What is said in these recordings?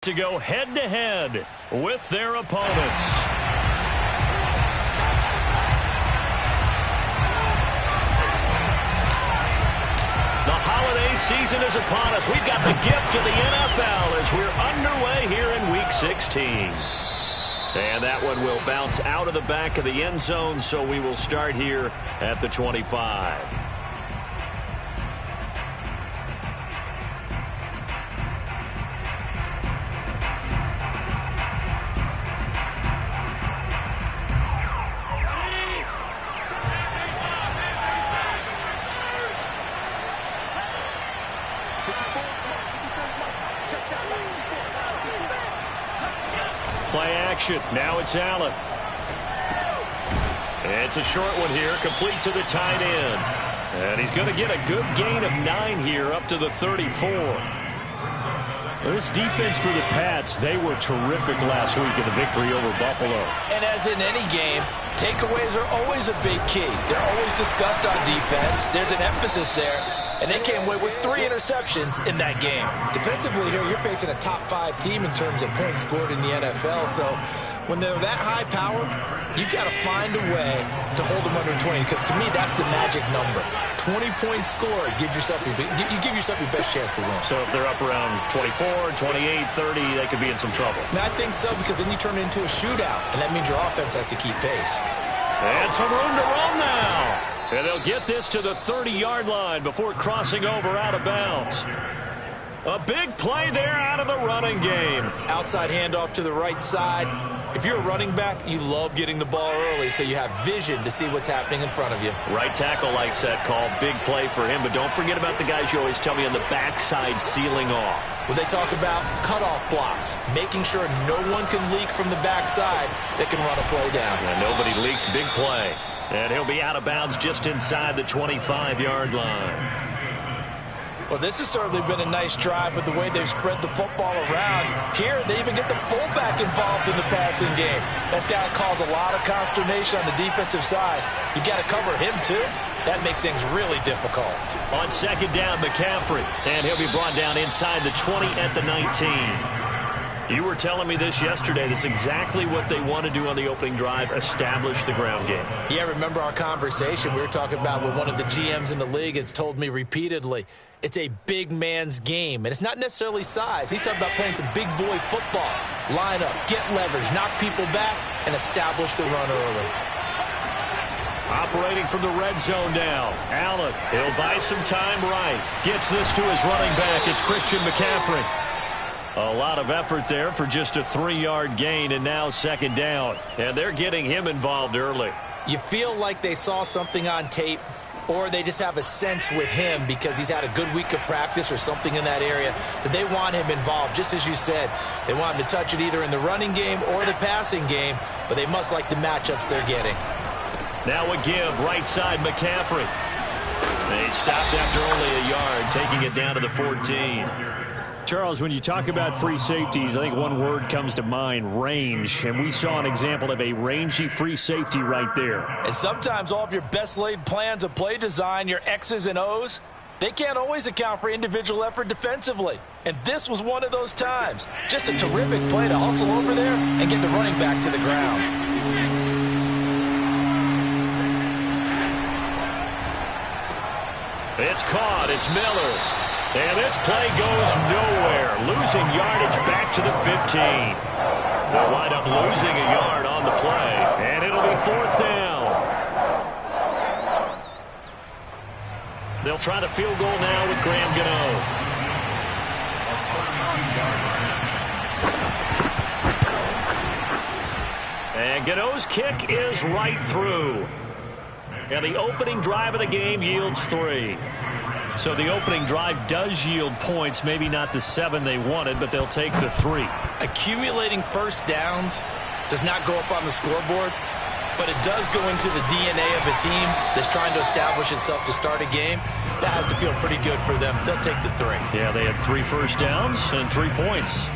to go head-to-head with their opponents. The holiday season is upon us. We've got the gift of the NFL as we're underway here in Week 16. And that one will bounce out of the back of the end zone, so we will start here at the 25. Play action. Now it's Allen. It's a short one here, complete to the tight end. And he's going to get a good gain of 9 here, up to the 34. This defense for the Pats, they were terrific last week in the victory over Buffalo. And as in any game, takeaways are always a big key. They're always discussed on defense. There's an emphasis there. And they came away with 3 interceptions in that game. Defensively here, you're facing a top 5 team in terms of points scored in the NFL. So when they're that high power, you've got to find a way to hold them under 20. Because to me, that's the magic number. 20 points scored gives yourself you give yourself your best chance to win. So if they're up around 24, 28, 30, they could be in some trouble. And I think so, because then you turn it into a shootout. And that means your offense has to keep pace. And some room to run now. And they'll get this to the 30-yard line before crossing over out of bounds. A big play there out of the running game. Outside handoff to the right side. If you're a running back, you love getting the ball early so you have vision to see what's happening in front of you. Right tackle likes that call. Big play for him. But don't forget about the guys you always tell me on the backside sealing off. Well, they talk about cutoff blocks, making sure no one can leak from the backside that can run a play down. And nobody leaked. Big play. And he'll be out of bounds just inside the 25-yard line. Well, this has certainly been a nice drive with the way they've spread the football around. Here, they even get the fullback involved in the passing game. That's got to cause a lot of consternation on the defensive side. You've got to cover him, too. That makes things really difficult. On second down, McCaffrey. And he'll be brought down inside the 20 at the 19. You were telling me this yesterday. That's exactly what they want to do on the opening drive, establish the ground game. Yeah, remember our conversation. We were talking about what one of the GMs in the league has told me repeatedly. It's a big man's game, and it's not necessarily size. He's talking about playing some big boy football. Line up, get leverage, knock people back, and establish the run early. Operating from the red zone now. Allen, he'll buy some time right. Gets this to his running back. It's Christian McCaffrey. A lot of effort there for just a 3-yard gain, and now second down. And they're getting him involved early. You feel like they saw something on tape, or they just have a sense with him because he's had a good week of practice or something in that area that they want him involved. Just as you said, they want him to touch it either in the running game or the passing game, but they must like the matchups they're getting. Now a give, right side, McCaffrey. They stopped after only a yard, taking it down to the 14. Charles, when you talk about free safeties, I think one word comes to mind, range. And we saw an example of a rangy free safety right there. And sometimes all of your best laid plans of play design, your X's and O's, they can't always account for individual effort defensively. And this was one of those times. Just a terrific play to hustle over there and get the running back to the ground. It's caught. It's Miller. And this play goes nowhere. Losing yardage back to the 15. They'll wind up losing a yard on the play. And it'll be fourth down. They'll try the field goal now with Graham Gano. And Gano's kick is right through. And the opening drive of the game yields 3. So the opening drive does yield points, maybe not the 7 they wanted, but they'll take the 3. Accumulating first downs does not go up on the scoreboard, but it does go into the DNA of a team that's trying to establish itself to start a game. That has to feel pretty good for them. They'll take the 3. Yeah, they had 3 first downs and 3 points.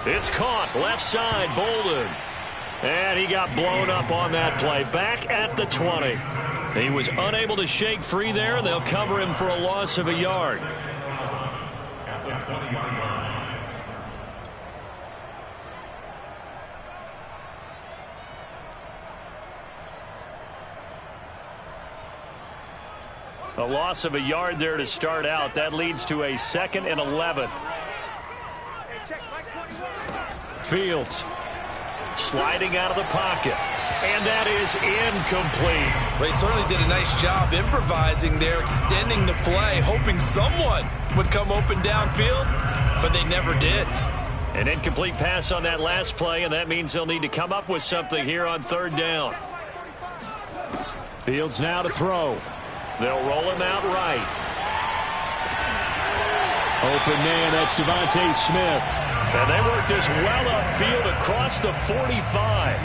It's caught left side, Bolden. And he got blown up on that play. Back at the 20. He was unable to shake free there. They'll cover him for a loss of a yard. A loss of a yard there to start out. That leads to a 2nd and 11. Fields sliding out of the pocket. And that is incomplete. Well, he certainly did a nice job improvising there, extending the play, hoping someone would come open downfield, but they never did. An incomplete pass on that last play, and that means they'll need to come up with something here on 3rd down. Fields now to throw. They'll roll him out right. Open man, that's Devontae Smith. And they work this well upfield across the 45.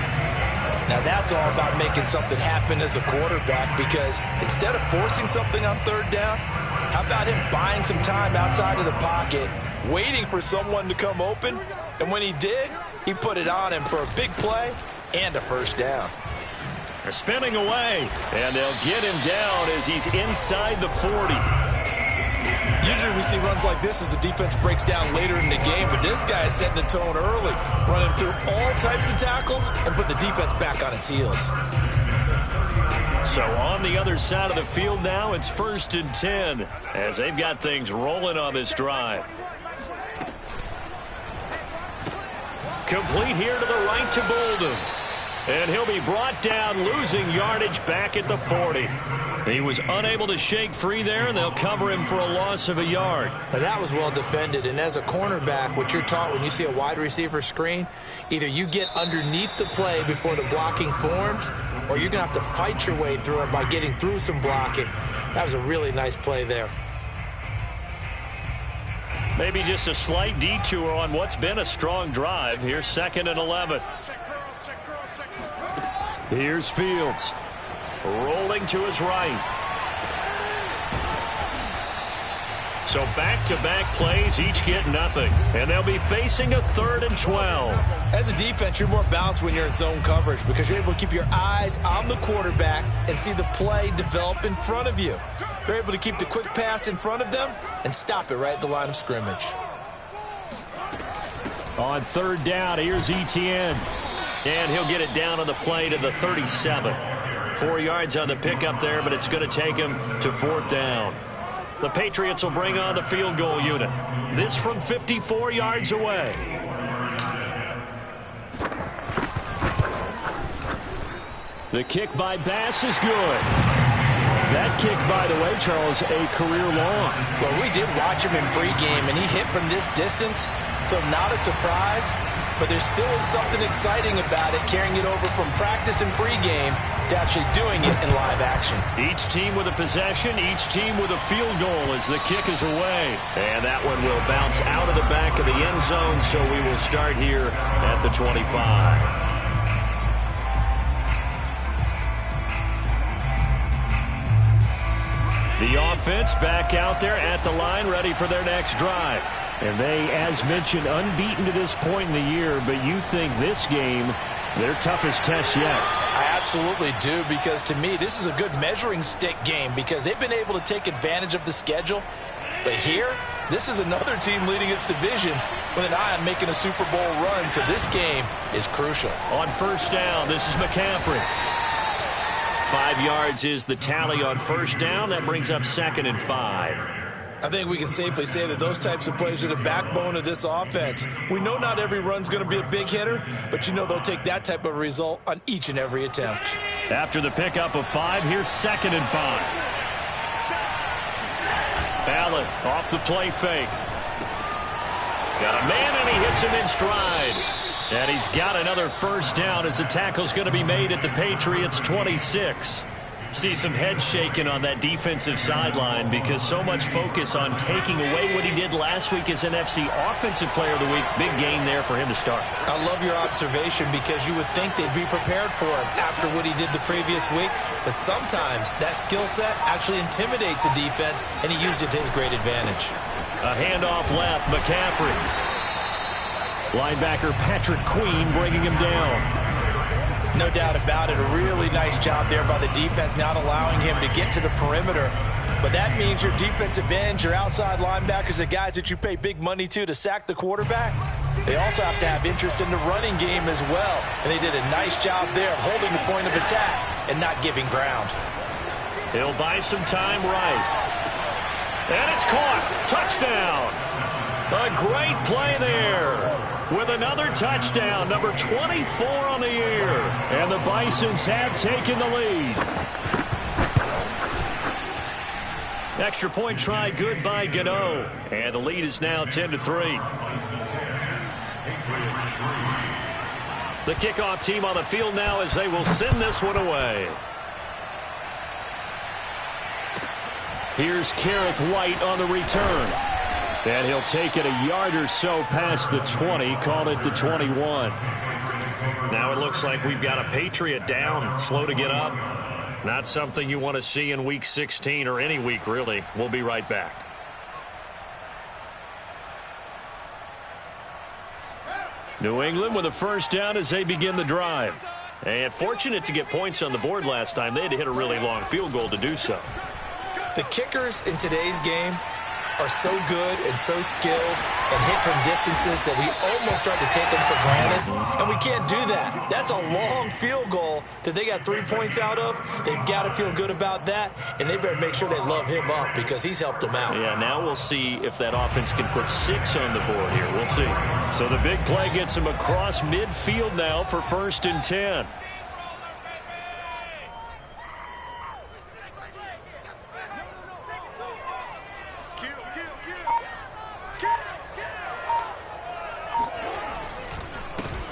Now that's all about making something happen as a quarterback, because instead of forcing something on 3rd down, how about him buying some time outside of the pocket, waiting for someone to come open, and when he did, he put it on him for a big play and a 1st down. They're spinning away, and they'll get him down as he's inside the 40. Usually we see runs like this as the defense breaks down later in the game, but this guy is setting the tone early, running through all types of tackles and put the defense back on its heels. So on the other side of the field now, it's 1st and 10 as they've got things rolling on this drive. Complete here to the right to Bolden. And he'll be brought down, losing yardage back at the 40. He was unable to shake free there, and they'll cover him for a loss of a yard. Now that was well defended, and as a cornerback, what you're taught when you see a wide receiver screen, either you get underneath the play before the blocking forms, or you're going to have to fight your way through it by getting through some blocking. That was a really nice play there. Maybe just a slight detour on what's been a strong drive. Here's 2nd and 11. Here's Fields. Rolling to his right. So back-to-back plays, each get nothing. And they'll be facing a 3rd and 12. As a defense, you're more balanced when you're in zone coverage because you're able to keep your eyes on the quarterback and see the play develop in front of you. You're able to keep the quick pass in front of them and stop it right at the line of scrimmage. On 3rd down, here's Etienne. And he'll get it down on the play to the 37. 4 yards on the pickup there, but it's going to take him to 4th down. The Patriots will bring on the field goal unit. This from 54 yards away. The kick by Bass is good. That kick, by the way, Charles, a career long. Well, we did watch him in pregame, and he hit from this distance, so not a surprise. But there still is something exciting about it, carrying it over from practice and pregame to actually doing it in live action. Each team with a possession, each team with a field goal as the kick is away. And that one will bounce out of the back of the end zone, so we will start here at the 25. The offense back out there at the line, ready for their next drive. And they, as mentioned, unbeaten to this point in the year, but you think this game, their toughest test yet. I absolutely do, because to me, this is a good measuring stick game because they've been able to take advantage of the schedule. But here, this is another team leading its division with an eye on making a Super Bowl run, so this game is crucial. On 1st down, this is McCaffrey. 5 yards is the tally on 1st down. That brings up 2nd and 5. I think we can safely say that those types of plays are the backbone of this offense. We know not every run's going to be a big hitter, but you know they'll take that type of result on each and every attempt. After the pickup of 5, here's 2nd and 5. Allen off the play fake. Got a man, and he hits him in stride. And he's got another 1st down as the tackle's going to be made at the Patriots' 26. See some head shaking on that defensive sideline because so much focus on taking away what he did last week as NFC Offensive Player of the Week. Big game there for him to start. I love your observation because you would think they'd be prepared for him after what he did the previous week. But sometimes that skill set actually intimidates a defense, and he used it to his great advantage. A handoff left, McCaffrey. Linebacker Patrick Queen bringing him down. No doubt about it. A really nice job there by the defense, not allowing him to get to the perimeter. But that means your defensive ends, your outside linebackers, the guys that you pay big money to sack the quarterback, they also have to have interest in the running game as well. And they did a nice job there of holding the point of attack and not giving ground. He'll buy some time right. And it's caught. Touchdown. A great play there. With another touchdown, number 24 on the year. And the Bisons have taken the lead. Extra point try good by Gano. And the lead is now 10-3. The kickoff team on the field now as they will send this one away. Here's Kareth White on the return. And he'll take it a yard or so past the 20, called it the 21. Now it looks like we've got a Patriot down, slow to get up. Not something you want to see in Week 16 or any week, really. We'll be right back. New England with a first down as they begin the drive. And fortunate to get points on the board last time. They had to hit a really long field goal to do so. The kickers in today's game are so good and so skilled and hit from distances that we almost start to take them for granted, and we can't do that. That's a long field goal that they got 3 points out of. They've got to feel good about that, and they better make sure they love him up because he's helped them out. Yeah, now we'll see if that offense can put 6 on the board here. We'll see. So the big play gets him across midfield now for 1st and 10.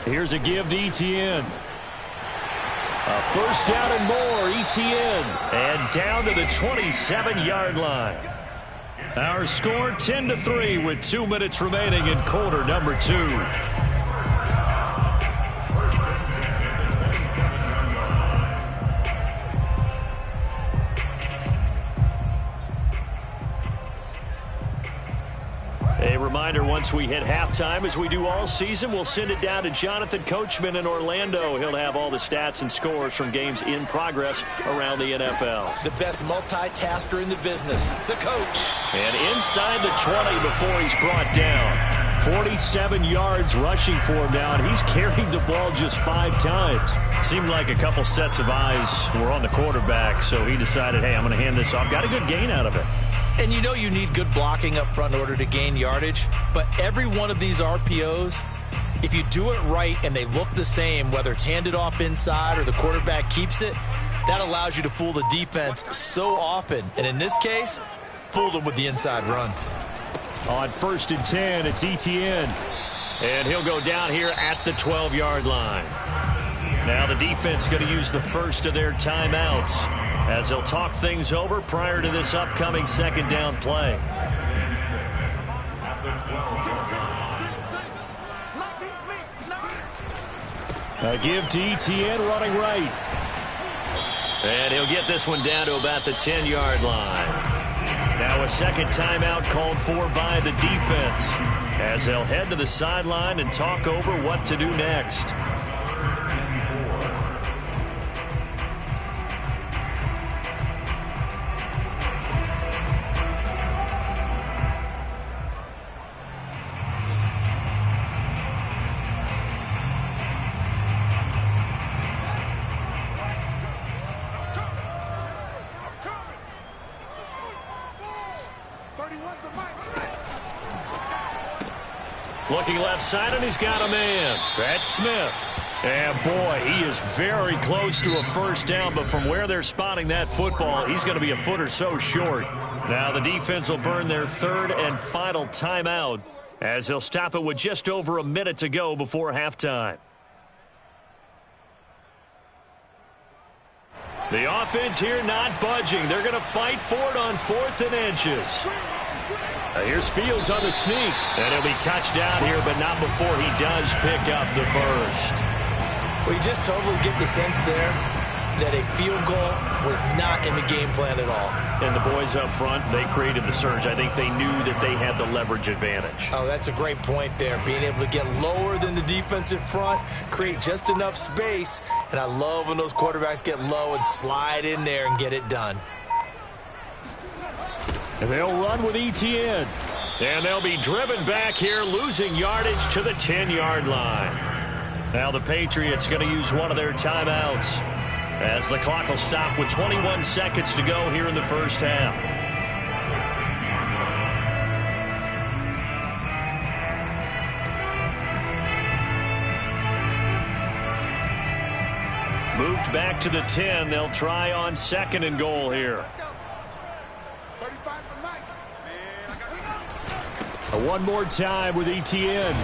Here's a give to Etienne. A first down and more, Etienne. And down to the 27-yard line. Our score 10-3 with 2 minutes remaining in quarter number 2. A reminder, once we hit halftime, as we do all season, we'll send it down to Jonathan Coachman in Orlando. He'll have all the stats and scores from games in progress around the NFL. The best multitasker in the business, the coach. And inside the 20 before he's brought down. 47 yards rushing for him now, and he's carried the ball just 5 times. Seemed like a couple sets of eyes were on the quarterback, so he decided, hey, I'm going to hand this off. Got a good gain out of it. And you know you need good blocking up front in order to gain yardage, but every one of these RPOs, if you do it right and they look the same, whether it's handed off inside or the quarterback keeps it, that allows you to fool the defense so often. And in this case, fooled them with the inside run. On 1st and 10, it's Etienne. And he'll go down here at the 12-yard line. Now the defense going to use the first of their timeouts as they'll talk things over prior to this upcoming second down play. A give to Etienne running right. And he'll get this one down to about the 10-yard line. Now a second timeout called for by the defense as they'll head to the sideline and talk over what to do next. Looking left side, and he's got a man. That's Smith. And, boy, he is very close to a first down, but from where they're spotting that football, he's going to be a foot or so short. Now the defense will burn their third and final timeout as they'll stop it with just over a minute to go before halftime. The offense here not budging. They're going to fight for it on 4th and inches. Here's Fields on the sneak. And he'll be touched down here, but not before he does pick up the first. Well, you just totally get the sense there that a field goal was not in the game plan at all. And the boys up front, they created the surge. I think they knew that they had the leverage advantage. Oh, that's a great point there. Being able to get lower than the defensive front, create just enough space. And I love when those quarterbacks get low and slide in there and get it done. And they'll run with ETN. And they'll be driven back here, losing yardage to the 10-yard line. Now the Patriots going to use one of their timeouts as the clock will stop with 21 seconds to go here in the first half. Moved back to the 10. They'll try on 2nd and goal here. One more time with ETN.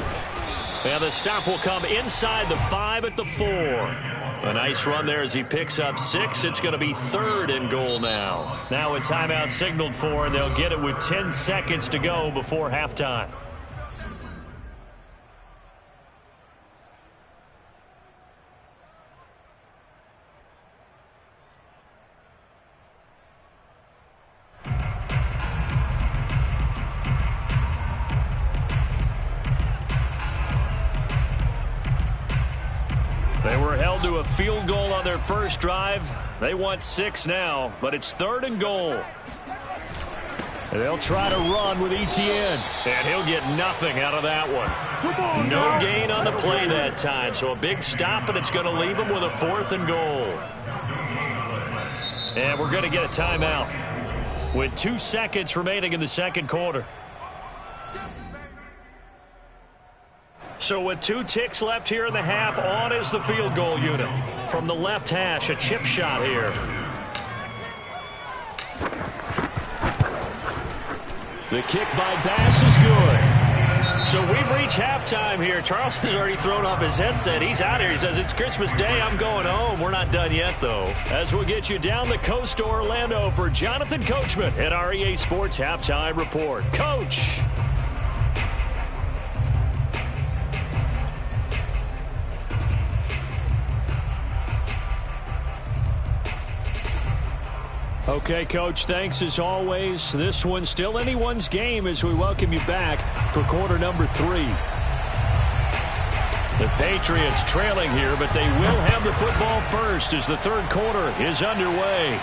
And the stop will come inside the 5 at the 4. A nice run there as he picks up 6. It's going to be 3rd and goal now. Now a timeout signaled for, and they'll get it with 10 seconds to go before halftime. They were held to a field goal on their first drive. They want 6 now, but it's 3rd and goal. And they'll try to run with ETN. And he'll get nothing out of that one. No gain on the play that time, so a big stop, and it's going to leave him with a 4th and goal. And we're going to get a timeout with 2 seconds remaining in the second quarter. So with 2 ticks left here in the half, on is the field goal unit. From the left hash, a chip shot here. The kick by Bass is good. So we've reached halftime here. Charles has already thrown off his headset. He's out here. He says, it's Christmas Day. I'm going home. We're not done yet, though. As we'll get you down the coast to Orlando for Jonathan Coachman at our EA Sports Halftime Report. Coach. Okay, Coach, thanks as always. This one's still anyone's game as we welcome you back for quarter number 3. The Patriots trailing here, but they will have the football first as the third quarter is underway.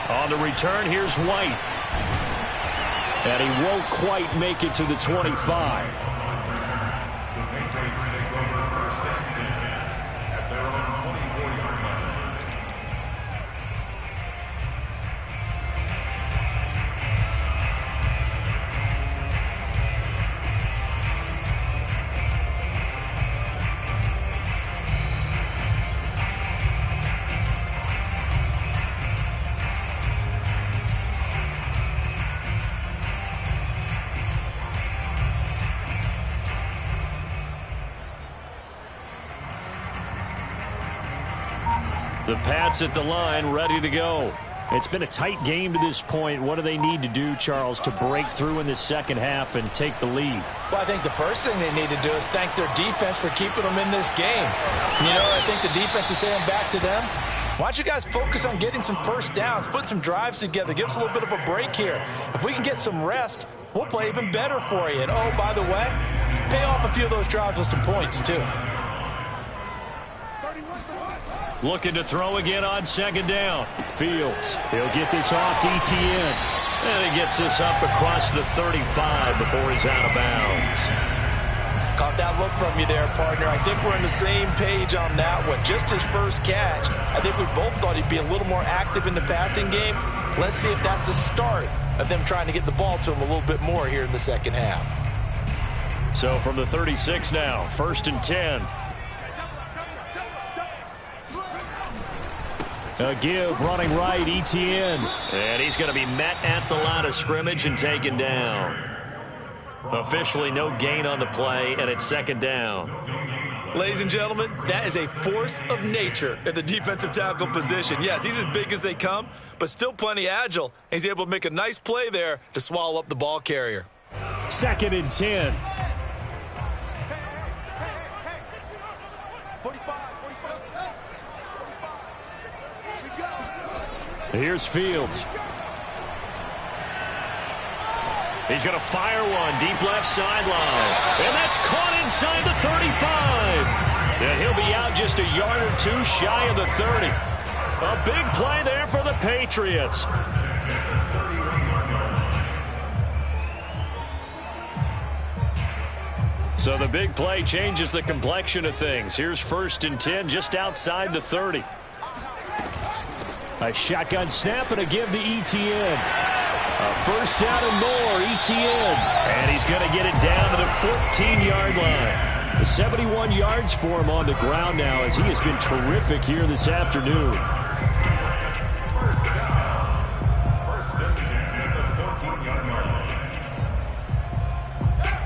On the return, here's White. And he won't quite make it to the 25. The Pats at the line, ready to go. It's been a tight game to this point. What do they need to do, Charles, to break through in the second half and take the lead? Well, I think the first thing they need to do is thank their defense for keeping them in this game. You know, I think the defense is saying back to them, why don't you guys focus on getting some first downs, put some drives together, give us a little bit of a break here. If we can get some rest, we'll play even better for you. And, oh, by the way, pay off a few of those drives with some points, too. Looking to throw again on second down. Fields. He'll get this off to ETN. And he gets this up across the 35 before he's out of bounds. Caught that look from you there, partner. I think we're on the same page on that one. Just his first catch. I think we both thought he'd be a little more active in the passing game. Let's see if that's the start of them trying to get the ball to him a little bit more here in the second half. So from the 36 now, 1st and 10. A give, running right, ETN. And he's going to be met at the line of scrimmage and taken down. Officially no gain on the play, and it's second down. Ladies and gentlemen, that is a force of nature at the defensive tackle position. Yes, he's as big as they come, but still plenty agile. He's able to make a nice play there to swallow up the ball carrier. 2nd and 10. Here's Fields. He's going to fire one deep left sideline. And that's caught inside the 35. And he'll be out just a yard or two shy of the 30. A big play there for the Patriots. So the big play changes the complexion of things. Here's 1st and 10 just outside the 30. A shotgun snap and a give to Etienne. A 1st down and more, Etienne. And he's going to get it down to the 14-yard line. 71 yards for him on the ground now as he has been terrific here this afternoon.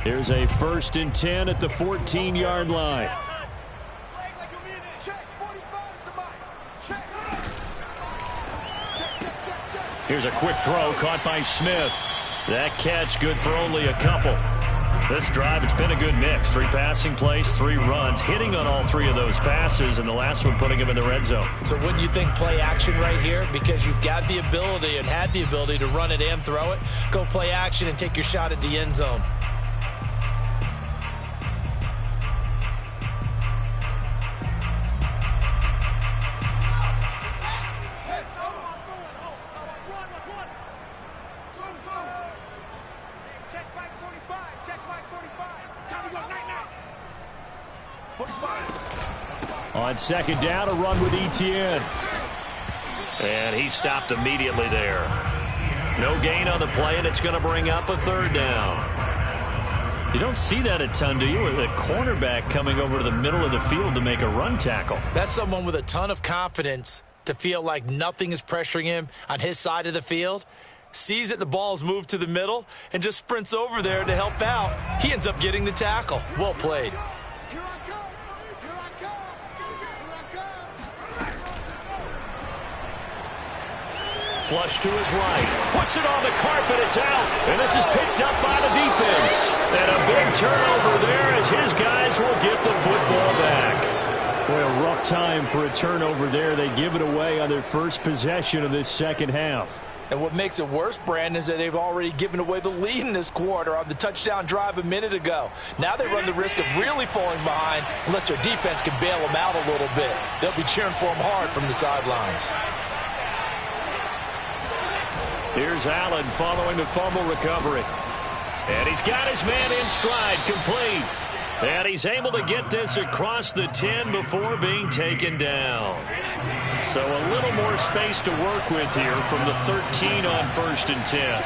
Here's a 1st and 10 at the 14-yard line. Here's a quick throw caught by Smith. That catch good for only a couple. This drive, it's been a good mix. 3 passing plays, 3 runs, hitting on all 3 of those passes, and the last one putting him in the red zone. So wouldn't you think play action right here? Because you've got the ability and had the ability to run it and throw it. Go play action and take your shot at the end zone. On 2nd down, a run with Etienne. And he stopped immediately there. No gain on the play, and it's going to bring up a 3rd down. You don't see that a ton, do you? With a cornerback coming over to the middle of the field to make a run tackle. That's someone with a ton of confidence to feel like nothing is pressuring him on his side of the field. Sees that the ball's moved to the middle and just sprints over there to help out. He ends up getting the tackle. Well played. Flush to his right. Puts it on the carpet. It's out. And this is picked up by the defense. And a big turnover there as his guys will get the football back. Boy, a rough time for a turnover there. They give it away on their first possession of this 2nd half. And what makes it worse, Brandon, is that they've already given away the lead in this quarter on the touchdown drive a minute ago. Now they run the risk of really falling behind unless their defense can bail them out a little bit. They'll be cheering for them hard from the sidelines. Here's Allen following the fumble recovery. And he's got his man in stride, complete. And he's able to get this across the 10 before being taken down. So a little more space to work with here from the 13 on 1st and 10.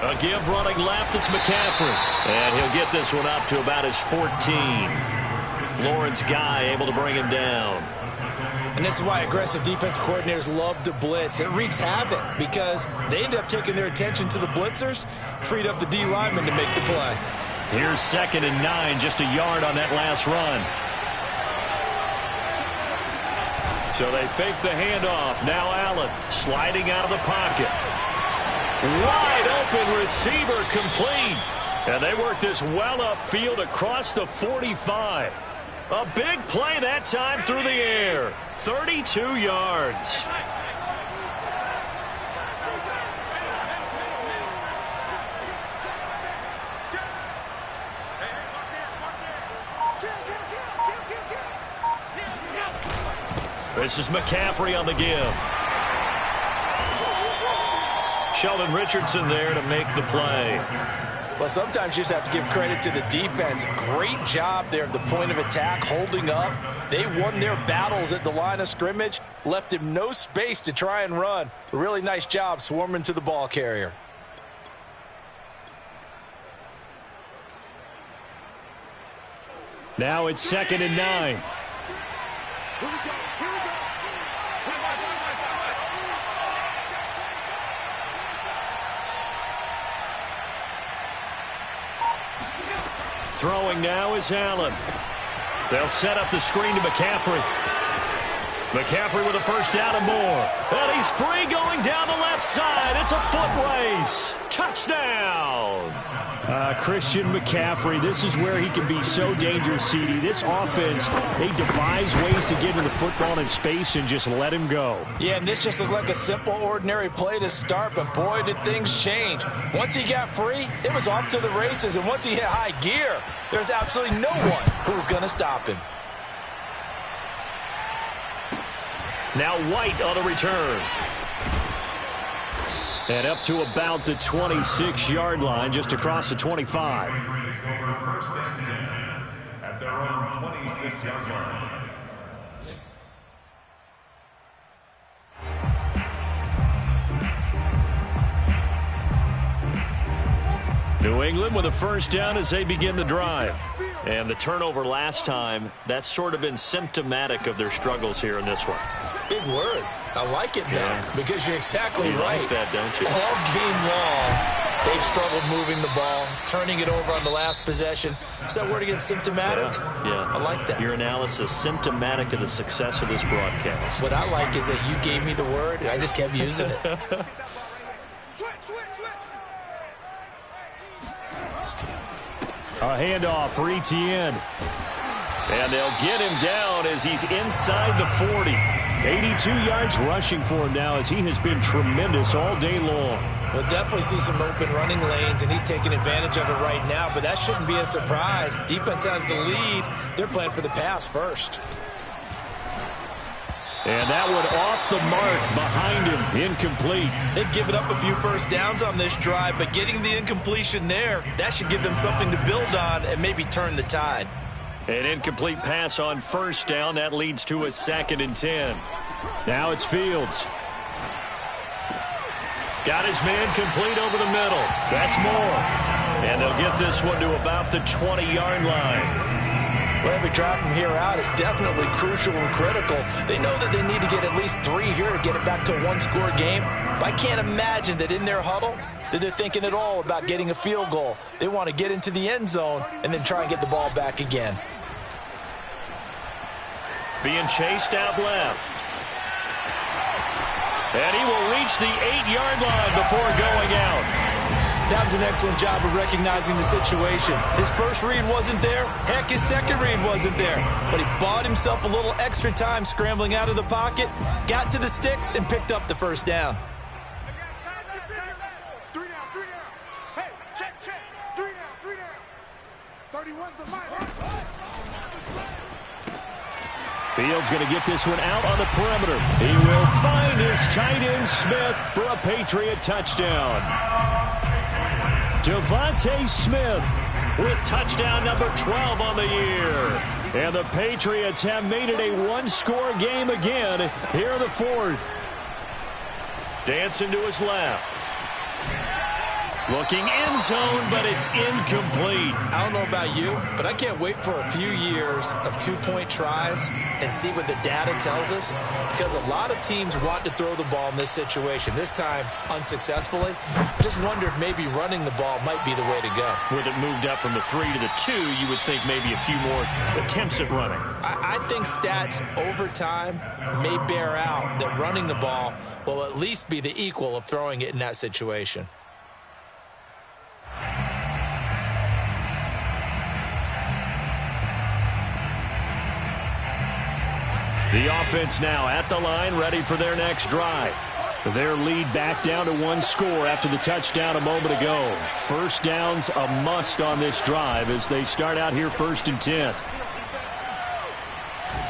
A give running left, it's McCaffrey. And he'll get this one up to about his 14. Lawrence Guy able to bring him down. And this is why aggressive defense coordinators love to blitz. It wreaks havoc because they end up taking their attention to the blitzers, freed up the D lineman to make the play. Here's 2nd and 9, just a yard on that last run. So they fake the handoff. Now Allen sliding out of the pocket. Wide open receiver, complete. And they work this well upfield across the 45. A big play that time through the air. 32 yards. This is McCaffrey on the give. Sheldon Richardson there to make the play. Well, sometimes you just have to give credit to the defense. Great job there at the point of attack, holding up. They won their battles at the line of scrimmage, left him no space to try and run. A really nice job swarming to the ball carrier. Now it's 2nd and 9. Throwing now is Allen. They'll set up the screen to McCaffrey. McCaffrey with a first down and more. And he's free going down the left side. It's a foot race. Touchdown. Christian McCaffrey, this is where he can be so dangerous, CD. This offense, they devise ways to get to the football in space and just let him go. Yeah, and this just looked like a simple, ordinary play to start, but boy, did things change. Once he got free, it was off to the races, and once he hit high gear, there's absolutely no one who was going to stop him. Now White on a return. And up to about the 26-yard line, just across the 25. First and 10 at their own 26-yard line. New England with a first down as they begin the drive. And the turnover last time, that's sort of been symptomatic of their struggles here in this one. Big word. I like it, though, because you're exactly you right. Like that, don't you? All game long, they've struggled moving the ball, turning it over on the last possession. Is that word again, symptomatic? Yeah. I like that. Your analysis, symptomatic of the success of this broadcast. What I like is that you gave me the word, and I just kept using it. A handoff for Etienne. And they'll get him down as he's inside the 40. 82 yards rushing for him now as he has been tremendous all day long. We'll definitely see some open running lanes, and he's taking advantage of it right now, but that shouldn't be a surprise. Defense has the lead. They're playing for the pass first. And that one off the mark behind him, incomplete. They've given up a few first downs on this drive, but getting the incompletion there, that should give them something to build on and maybe turn the tide. An incomplete pass on first down. That leads to a 2nd and 10. Now it's Fields. Got his man complete over the middle. That's more. And they'll get this one to about the 20-yard line. Well, every drive from here out is definitely crucial and critical. They know that they need to get at least 3 here to get it back to a one-score game. But I can't imagine that in their huddle that they're thinking at all about getting a field goal. They want to get into the end zone and then try and get the ball back again. Being chased out left. And he will reach the 8-yard line before going out. That was an excellent job of recognizing the situation. His first read wasn't there. Heck, his second read wasn't there. But he bought himself a little extra time scrambling out of the pocket, got to the sticks, and picked up the first down. Three down. Hey, check. 3 down. 31's the line. Fields going to get this one out on the perimeter. He will find his tight end Smith for a Patriot touchdown. Devontae Smith with touchdown number 12 on the year. And the Patriots have made it a one-score game again here in the fourth. Dancing to his left. Looking end zone, but it's incomplete. I don't know about you, but I can't wait for a few years of two-point tries and see what the data tells us, because a lot of teams want to throw the ball in this situation. This time, unsuccessfully. I just wonder if maybe running the ball might be the way to go. With it moved up from the 3 to the 2, you would think maybe a few more attempts at running. I think stats over time may bear out that running the ball will at least be the equal of throwing it in that situation. The offense now at the line, ready for their next drive. Their lead back down to one score after the touchdown a moment ago. First down's a must on this drive as they start out here 1st and 10.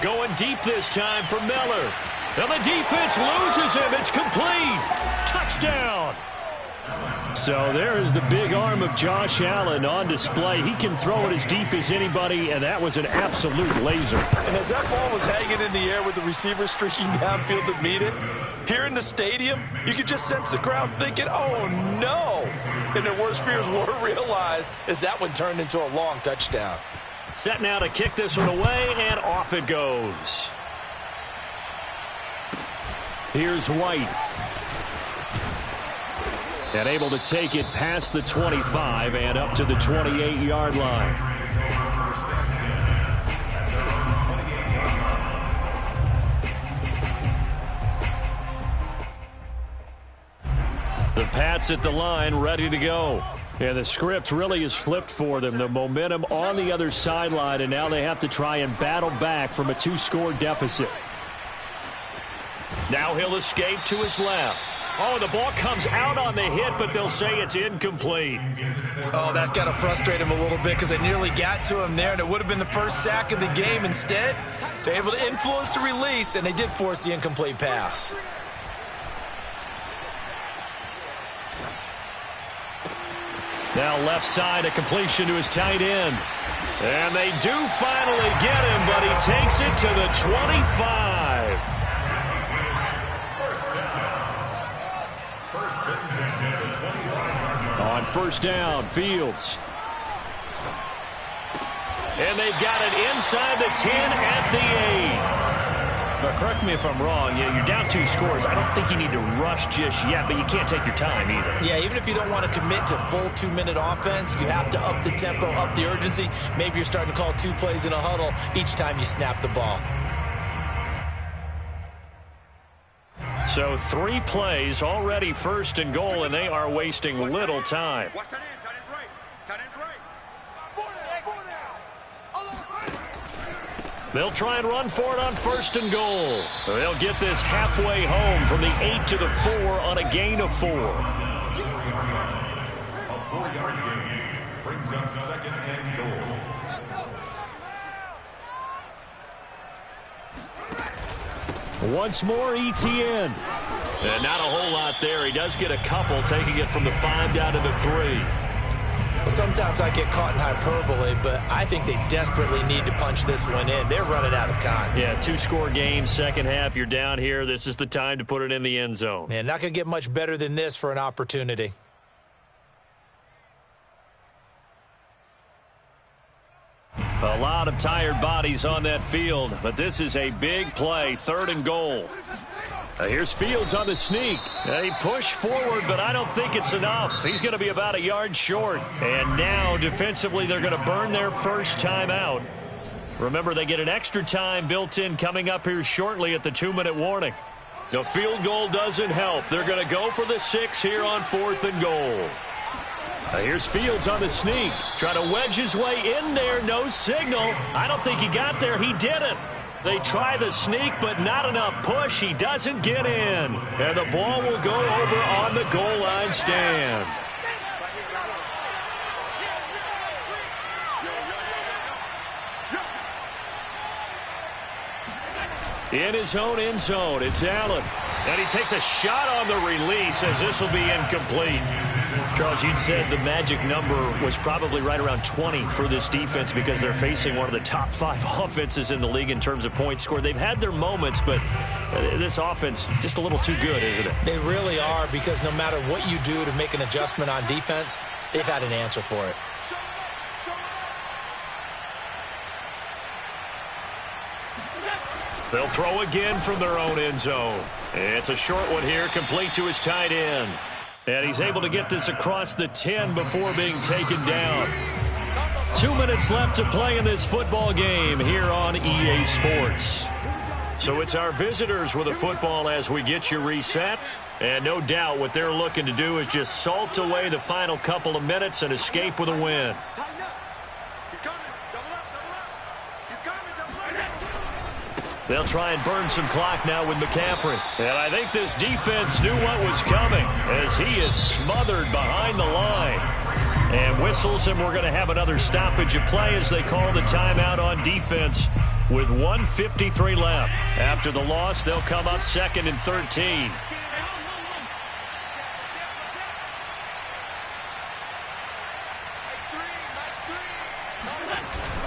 Going deep this time for Miller. And the defense loses him. It's complete. Touchdown. So there is the big arm of Josh Allen on display. He can throw it as deep as anybody, and that was an absolute laser. And as that ball was hanging in the air with the receiver streaking downfield to meet it, here in the stadium, you could just sense the crowd thinking, oh, no. And their worst fears were realized as that one turned into a long touchdown. Set now to kick this one away, and off it goes. Here's White. And able to take it past the 25 and up to the 28-yard line. The Pats at the line, ready to go. And the script really is flipped for them. The momentum on the other sideline, and now they have to try and battle back from a 2-score deficit. Now he'll escape to his left. Oh, the ball comes out on the hit, but they'll say it's incomplete. Oh, that's got to frustrate him a little bit because they nearly got to him there, and it would have been the first sack of the game. Instead, they're able to influence the release, and they did force the incomplete pass. Now left side, a completion to his tight end. And they do finally get him, but he takes it to the 25. On first down, Fields. And they've got it inside the 10 at the 8. But correct me if I'm wrong, you're down 2 scores. I don't think you need to rush just yet, but you can't take your time either. Yeah, even if you don't want to commit to full 2-minute offense, you have to up the tempo, up the urgency. Maybe you're starting to call 2 plays in a huddle each time you snap the ball. So 3 plays, already first and goal, and they are wasting little time. Watch that end. Tight end's right. Tight end's right. They'll try and run for it on first and goal. They'll get this halfway home from the 8 to the 4 on a gain of 4. A 4-yard gain brings up second and goal. Once more, ETN. And not a whole lot there. He does get a couple, taking it from the 5 down to the 3. Well, sometimes I get caught in hyperbole, but I think they desperately need to punch this one in. They're running out of time. Yeah, 2-score game, second half. You're down here. This is the time to put it in the end zone. Man, not going to get much better than this for an opportunity. A lot of tired bodies on that field, but this is a big play, 3rd and goal. Here's Fields on the sneak. They push forward, but I don't think it's enough. He's going to be about a yard short. And now, defensively, they're going to burn their first time out. Remember, they get an extra time built in coming up here shortly at the 2-minute warning. The field goal doesn't help. They're going to go for the 6 here on 4th and goal. Here's Fields on the sneak. Trying to wedge his way in there. No signal. I don't think he got there. He didn't. They try the sneak, but not enough push. He doesn't get in. And the ball will go over on the goal line stand. In his own end zone, it's Allen. And he takes a shot on the release as this will be incomplete. Charles, you'd said the magic number was probably right around 20 for this defense because they're facing one of the top 5 offenses in the league in terms of points scored. They've had their moments, but this offense just a little too good, isn't it? They really are, because no matter what you do to make an adjustment on defense, they've had an answer for it. They'll throw again from their own end zone. It's a short one here, complete to his tight end. And he's able to get this across the 10 before being taken down. 2 minutes left to play in this football game here on EA Sports. So it's our visitors with the football as we get you reset. And no doubt what they're looking to do is just salt away the final couple of minutes and escape with a win. They'll try and burn some clock now with McCaffrey. And I think this defense knew what was coming as he is smothered behind the line. And whistles, and we're going to have another stoppage of play as they call the timeout on defense with 1:53 left. After the loss, they'll come up 2nd and 13.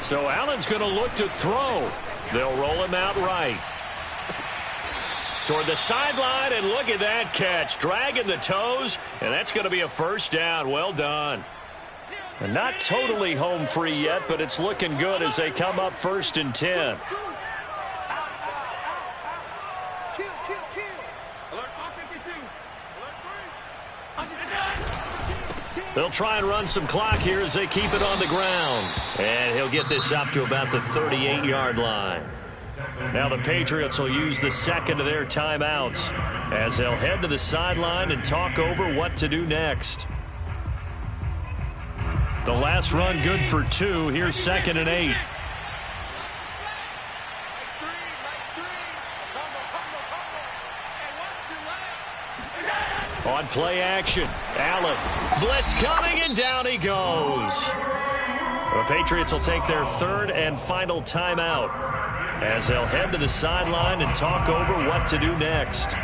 So Allen's going to look to throw. They'll roll him out right. Toward the sideline, and look at that catch. Dragging the toes, and that's going to be a first down. Well done. And not totally home free yet, but it's looking good as they come up 1st and 10. They'll try and run some clock here as they keep it on the ground. And he'll get this up to about the 38-yard line. Now the Patriots will use the second of their timeouts as they'll head to the sideline and talk over what to do next. The last run good for 2. Here's 2nd and 8. On play action, Allen. Blitz coming, and down he goes. The Patriots will take their 3rd and final timeout as they'll head to the sideline and talk over what to do next.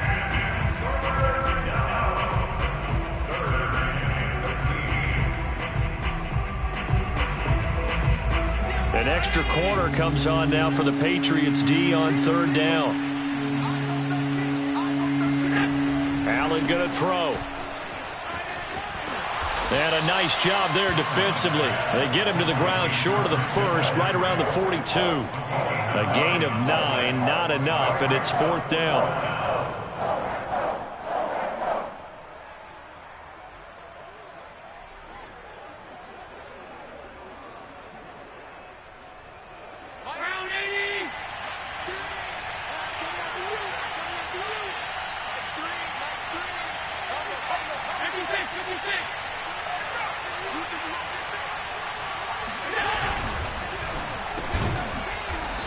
An extra corner comes on now for the Patriots D on 3rd down. Allen going to throw. And a nice job there defensively. They get him to the ground short of the first, right around the 42. A gain of 9, not enough, and it's 4th down.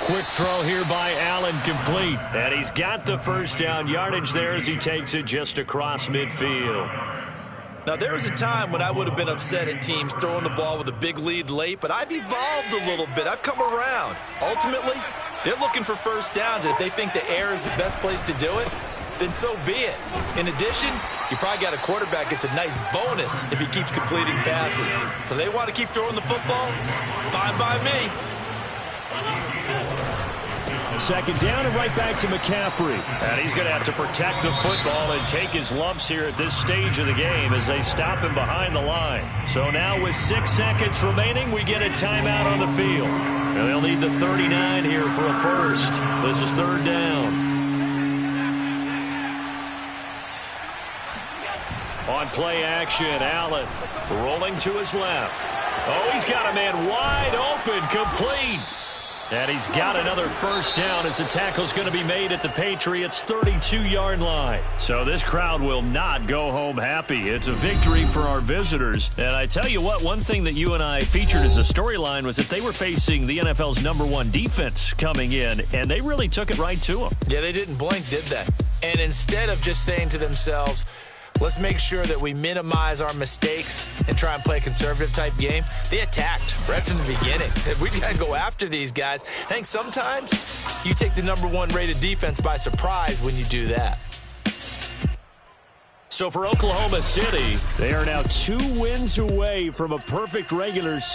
Quick throw here by Allen, complete. And he's got the first down yardage there as he takes it just across midfield. Now, there was a time when I would have been upset at teams throwing the ball with a big lead late, but I've evolved a little bit. I've come around. Ultimately, they're looking for first downs, and if they think the air is the best place to do it, then so be it. In addition, you probably got a quarterback gets a nice bonus if he keeps completing passes. So they want to keep throwing the football? Fine by me. 2nd down and right back to McCaffrey. And he's going to have to protect the football and take his lumps here at this stage of the game as they stop him behind the line. So now with 6 seconds remaining, we get a timeout on the field. And they'll need the 39 here for a first. This is 3rd down. On play action, Allen rolling to his left. Oh, he's got a man wide open, complete. And he's got another first down as the tackle's going to be made at the Patriots' 32-yard line. So this crowd will not go home happy. It's a victory for our visitors. And I tell you what, one thing that you and I featured as a storyline was that they were facing the NFL's #1 defense coming in, and they really took it right to them. Yeah, they didn't blink, did they? And instead of just saying to themselves, let's make sure that we minimize our mistakes and try and play a conservative-type game, they attacked right from the beginning. Said, we got to go after these guys. I think sometimes you take the #1 rated defense by surprise when you do that. So for Oklahoma City, they are now 2 wins away from a perfect regular season.